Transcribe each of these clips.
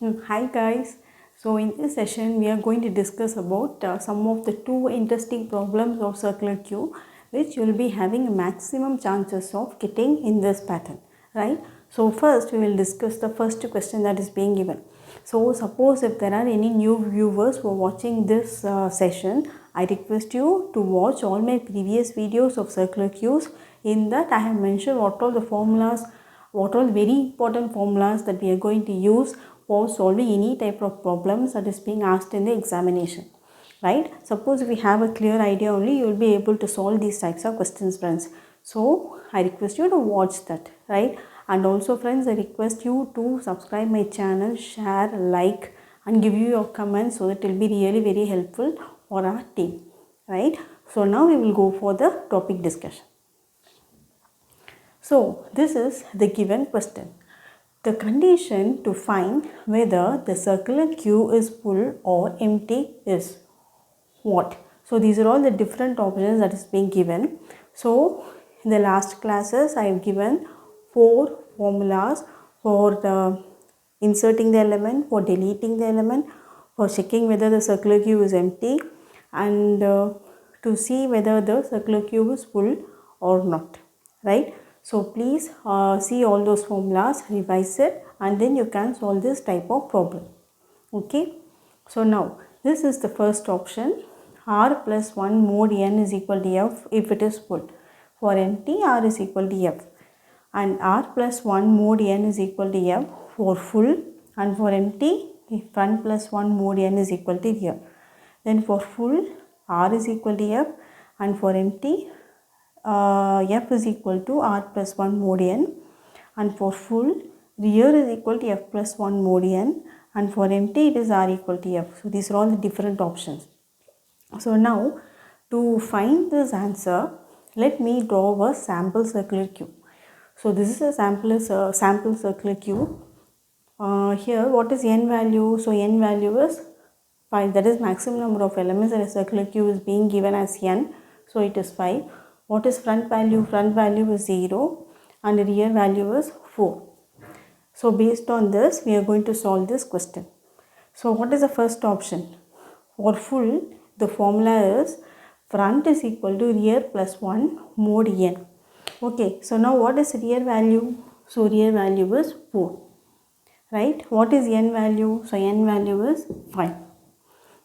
Hi guys. So in this session we are going to discuss about some of the two interesting problems of circular queue which you will be having maximum chances of getting in this pattern, right? So first we will discuss the first question that is being given. So suppose if there are any new viewers who are watching this session, I request you to watch all my previous videos of circular queues. In that I have mentioned what all the formulas, what all very important formulas that we are going to use for solving any type of problems that is being asked in the examination, right? Suppose if we have a clear idea only, you will be able to solve these types of questions, friends. So I request you to watch that, right? And also friends, I request you to subscribe my channel, share, like and give you your comments, so that it will be really very helpful for our team, right? So now we will go for the topic discussion. So this is the given question. The condition to find whether the circular queue is full or empty is what? So these are all the different options that is being given. So in the last classes I have given 4 formulas for the inserting the element, for deleting the element, for checking whether the circular queue is empty, and to see whether the circular queue is full or not, right? So please see all those formulas, revise it, and then you can solve this type of problem. Okay. So now this is the first option. R plus 1 mod n is equal to f if it is full. For empty, R is equal to f. And R plus 1 mod n is equal to f for full, and for empty, if 1 plus 1 mod n is equal to f. Then for full, R is equal to f, and for empty, f is equal to R plus 1 mod n, and for full, rear is equal to f plus 1 mod n, and for empty it is R equal to f. So these are all the different options. So now to find this answer, let me draw a sample circular queue. So this is a sample circular queue. Here what is n value? So n value is 5, that is maximum number of elements in a circular queue is being given as n. So it is 5. What is front value? Front value is 0 and rear value is 4. So based on this we are going to solve this question. So what is the first option? For full, the formula is front is equal to rear plus 1 mod n. Okay, so now what is rear value? So rear value is 4, right? What is n value? So n value is 5.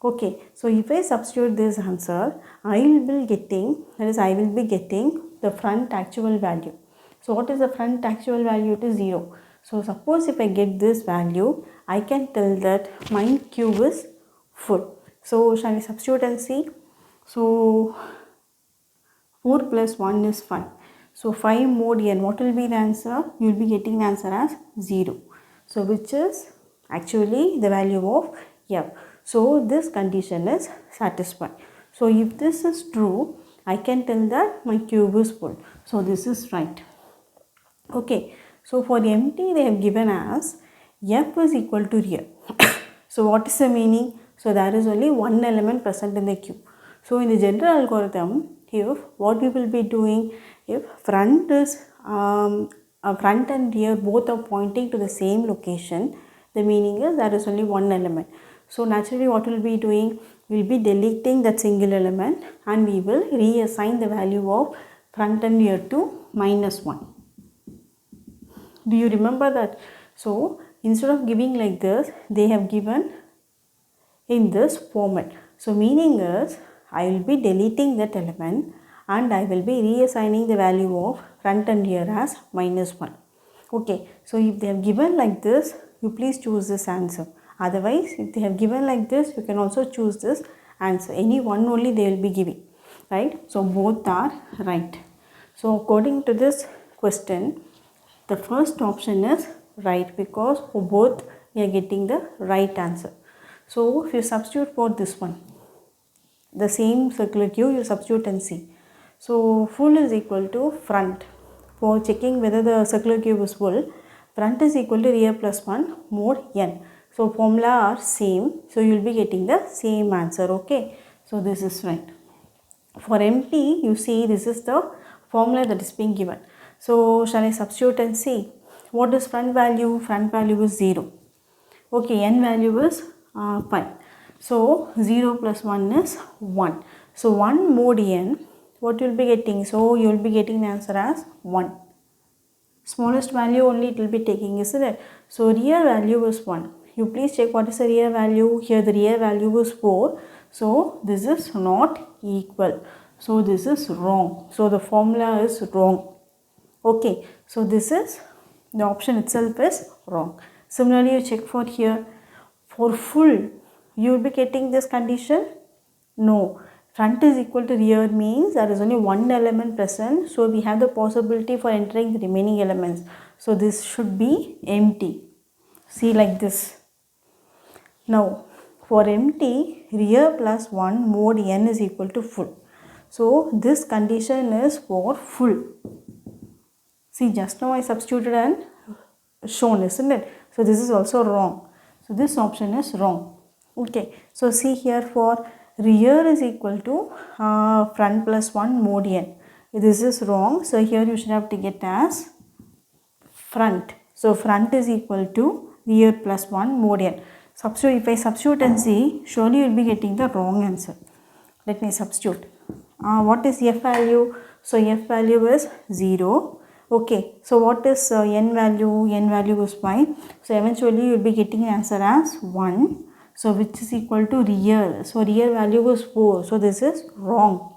Okay, so if I substitute this answer, I will be getting the front actual value. So what is the front actual value? It is 0. So suppose if I get this value, I can tell that my queue is full. So shall we substitute and see? So 4 plus 1 is 5. So 5 mod n, what will be the answer? You will be getting the answer as 0. So which is actually the value of f. So this condition is satisfied. So if this is true, I can tell that my cube is full. So this is right. Okay. So for empty they have given as f is equal to rear. So what is the meaning? So there is only one element present in the queue. So in the general algorithm, if what we will be doing, if front is front and rear both are pointing to the same location, the meaning is there is only one element. So naturally what we will be doing, we will be deleting that single element and we will reassign the value of front and rear to -1. Do you remember that? So instead of giving like this, they have given in this format. So meaning is I will be deleting that element and I will be reassigning the value of front and rear as -1. Okay, so if they have given like this, you please choose this answer. Otherwise, if they have given like this, you can also choose this answer. Any one only they will be giving, right? So both are right. So according to this question, the first option is right because for both we are getting the right answer. So if you substitute for this one, the same circular queue, you substitute and see. So full is equal to front. For checking whether the circular queue is full, front is equal to rear plus 1 mod n. So formula are same. So you will be getting the same answer. Okay. So this is right. For empty, you see this is the formula that is being given. So shall I substitute and see? What is front value? Front value is 0. Okay, n value is 5. So 0 plus 1 is 1. So 1 mod n, what you will be getting? So you will be getting the answer as 1. Smallest value only it will be taking, isn't it? So real value is 1. You please check what is the real value. Here the real value is 4. So this is not equal. So this is wrong. So the formula is wrong. Okay. So this is, the option itself is wrong. Similarly, you check for here. For full, you will be getting this condition? No. Front is equal to rear means there is only one element present. So we have the possibility for entering the remaining elements. So this should be empty. See like this. Now for empty, rear plus 1 mod n is equal to full. So this condition is for full. See, just now I substituted and shown, isn't it? So this is also wrong. So this option is wrong. Okay. So see here, for rear is equal to front plus 1 mod n. This is wrong. So here you should have to get as front. So front is equal to rear plus 1 mod n. Substitute, if I substitute and see, surely you will be getting the wrong answer. Let me substitute. What is f value? So f value is 0. Okay, so what is n value? N value is 5. So eventually you will be getting an answer as 1. So which is equal to real. So real value is 4. So this is wrong.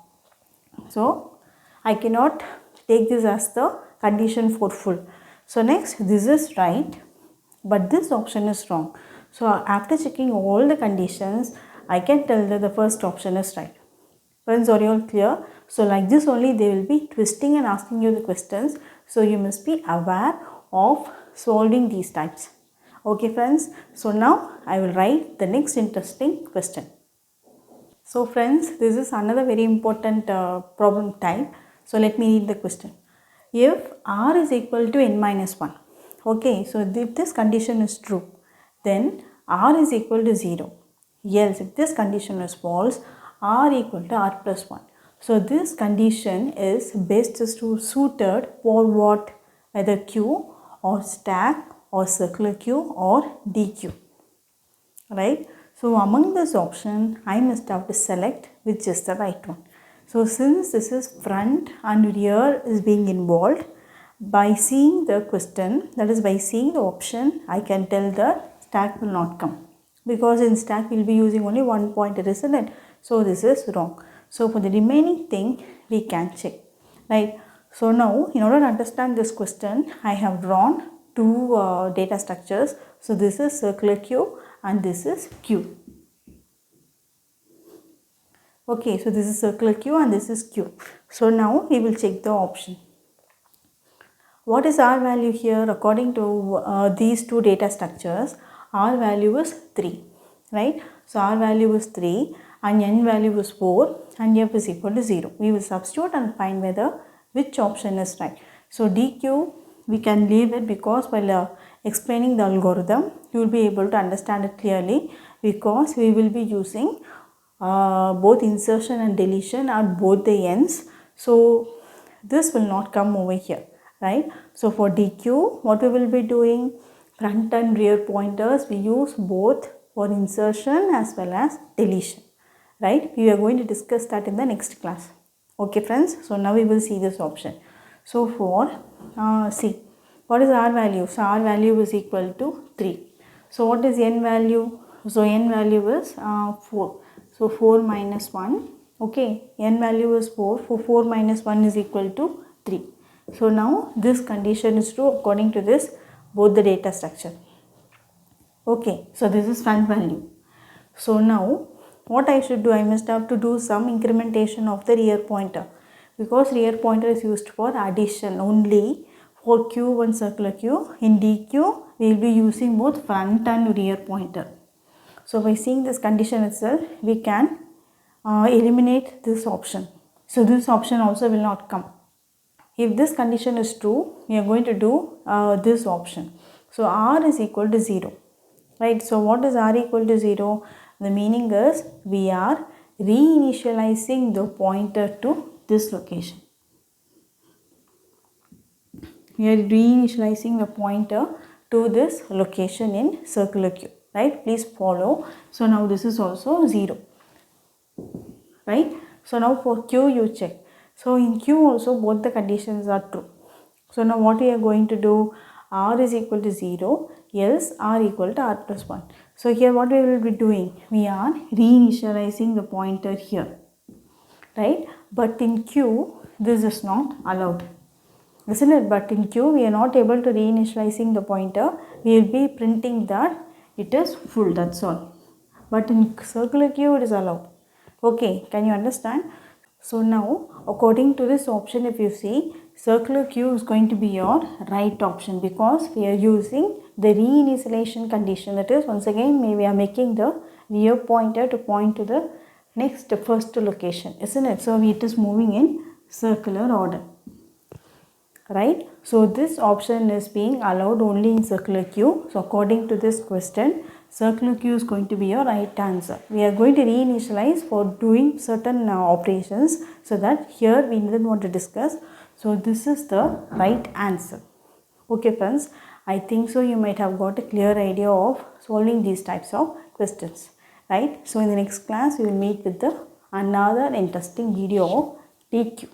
So I cannot take this as the condition for full. So next, this is right, but this option is wrong. So after checking all the conditions, I can tell that the first option is right. Friends, are you all clear? So like this only they will be twisting and asking you the questions. So you must be aware of solving these types. Okay friends, so now I will write the next interesting question. So friends, this is another very important problem type. So let me read the question. If r is equal to n minus 1. Okay, so if this condition is true, then r is equal to 0. Else if this condition is false, r equal to r plus 1. So this condition is best suited for what? Either q or stack or circular q or dq. Right? So among this option, I must have to select which is the right one. So since this is front and rear is being involved, by seeing the question, that is by seeing the option, I can tell that stack will not come. Because in stack we will be using only one pointer, isn't it? So this is wrong. So for the remaining thing, we can check. Right? So now, in order to understand this question, I have drawn two data structures. So this is circular Q and this is Q. Okay, so this is circular Q and this is Q. So now we will check the option. What is R value here? According to these two data structures, R value is 3. Right? So R value is 3 and N value is 4 and F is equal to 0. We will substitute and find whether which option is right. So DQ we can leave it because while explaining the algorithm, you will be able to understand it clearly because we will be using both insertion and deletion at both the ends. So this will not come over here, right? So for DQ, what we will be doing? Front and rear pointers, we use both for insertion as well as deletion, right? We are going to discuss that in the next class. Okay friends, so now we will see this option. So for C, what is R value? So R value is equal to 3. So what is N value? So N value is 4. So 4 minus 1. Okay, N value is 4. So 4 minus 1 is equal to 3. So now this condition is true according to this both the data structure. Okay, so this is front value. So now what I should do? I must have to do some incrementation of the rear pointer because rear pointer is used for addition only for Q1 circular Q. In DQ, we will be using both front and rear pointer. So by seeing this condition itself, we can eliminate this option. So this option also will not come. If this condition is true, we are going to do this option. So R is equal to 0. Right? So what is R equal to 0? The meaning is we are reinitializing the pointer to this location. We are reinitializing the pointer to this location in circular Q. right? Please follow. So now this is also 0, right? So now for Q you check. So in Q also both the conditions are true. So now what we are going to do, R is equal to 0, else R equal to R plus 1. So here what we will be doing, we are reinitializing the pointer here, right? But in Q this is not allowed, isn't it? But in Q we are not able to reinitializing the pointer, we will be printing that it is full, that's all. But in circular Q it is allowed. Okay, can you understand? So now according to this option, if you see, circular Q is going to be your right option because we are using the reinitialization condition. That is, once again we are making the rear pointer to point to the next first location, isn't it? So it is moving in circular order, right? So this option is being allowed only in circular Q. So according to this question, circular Q is going to be your right answer. We are going to reinitialize for doing certain operations, so that here we didn't want to discuss. So this is the right answer. Okay friends, I think so you might have got a clear idea of solving these types of questions, right? So in the next class we will meet with another interesting video of TQ.